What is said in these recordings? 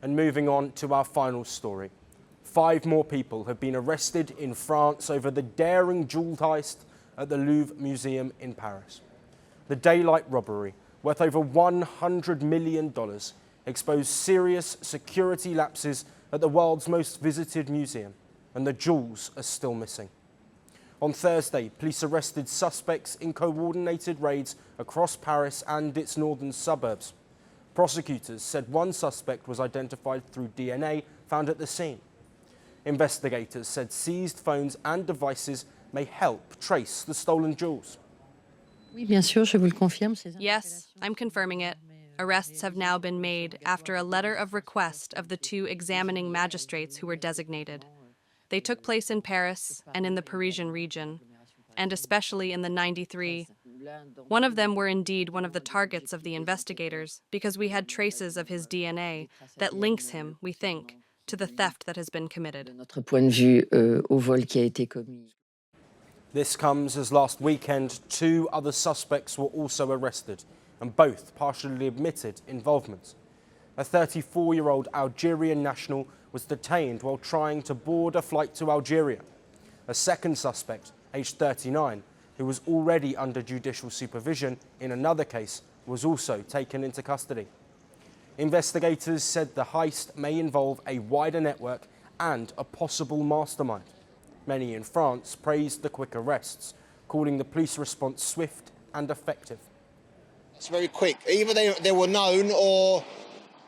And moving on to our final story. 5 more people have been arrested in France over the daring jewel heist at the Louvre Museum in Paris. The daylight robbery, worth over $100 million, exposed serious security lapses at the world's most visited museum, and the jewels are still missing. On Thursday, police arrested suspects in coordinated raids across Paris and its northern suburbs. Prosecutors said one suspect was identified through DNA found at the scene. Investigators said seized phones and devices may help trace the stolen jewels. Yes, I'm confirming it. Arrests have now been made after a letter of request of the 2 examining magistrates who were designated. They took place in Paris and in the Parisian region, and especially in the 93. One of them were indeed one of the targets of the investigators because we had traces of his DNA that links him, we think, to the theft that has been committed. This comes as last weekend 2 other suspects were also arrested, and both partially admitted involvement. A 34-year-old Algerian national was detained while trying to board a flight to Algeria. A second suspect, aged 39, who was already under judicial supervision in another case, was also taken into custody. Investigators said the heist may involve a wider network and a possible mastermind. Many in France praised the quick arrests, calling the police response swift and effective. It's very quick. Either they were known or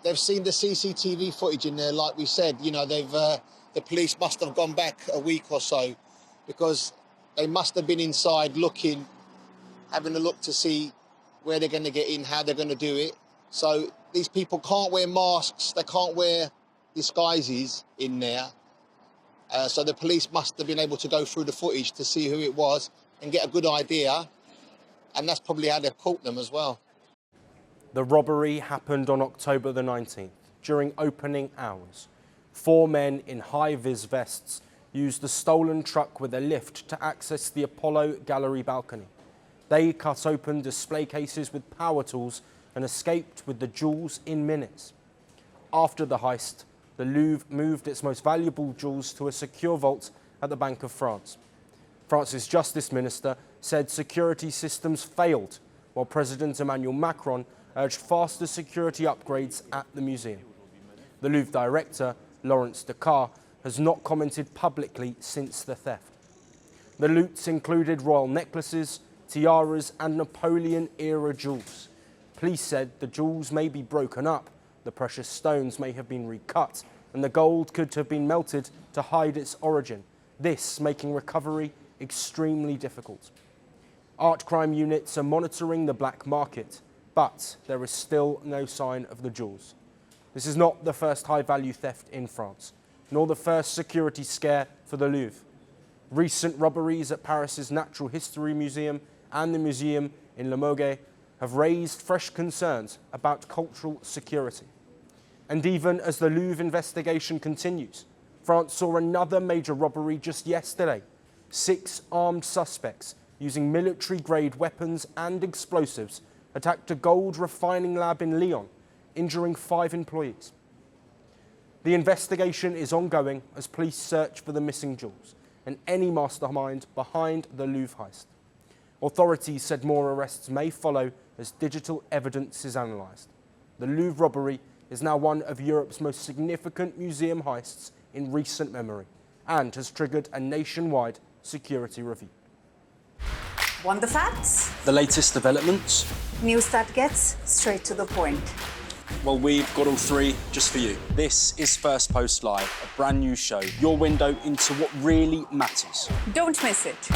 they've seen the CCTV footage in there, like we said. You know, the police must have gone back a week or so because they must have been inside looking, having a look to see where they're going to get in, how they're going to do it. So these people can't wear masks, they can't wear disguises in there. So the police must have been able to go through the footage to see who it was and get a good idea. And that's probably how they've caught them as well. The robbery happened on October the 19th, during opening hours. 4 men in high-vis vests used the stolen truck with a lift to access the Apollo Gallery balcony. They cut open display cases with power tools and escaped with the jewels in minutes. After the heist, the Louvre moved its most valuable jewels to a secure vault at the Bank of France. France's Justice Minister said security systems failed, while President Emmanuel Macron urged faster security upgrades at the museum. The Louvre director, Laurence Decart, has not commented publicly since the theft. The loots included royal necklaces, tiaras and Napoleon-era jewels. Police said the jewels may be broken up, the precious stones may have been recut, and the gold could have been melted to hide its origin, this making recovery extremely difficult. Art crime units are monitoring the black market, but there is still no sign of the jewels. This is not the first high-value theft in France, nor the first security scare for the Louvre. Recent robberies at Paris's Natural History Museum and the museum in Limoges have raised fresh concerns about cultural security. And even as the Louvre investigation continues, France saw another major robbery just yesterday. 6 armed suspects using military-grade weapons and explosives attacked a gold refining lab in Lyon, injuring 5 employees. The investigation is ongoing as police search for the missing jewels and any mastermind behind the Louvre heist. Authorities said more arrests may follow as digital evidence is analysed. The Louvre robbery is now one of Europe's most significant museum heists in recent memory and has triggered a nationwide security review. Want the facts? The latest developments? News that gets straight to the point. Well, we've got all 3 just for you. This is Firstpost Live, a brand new show, your window into what really matters. Don't miss it.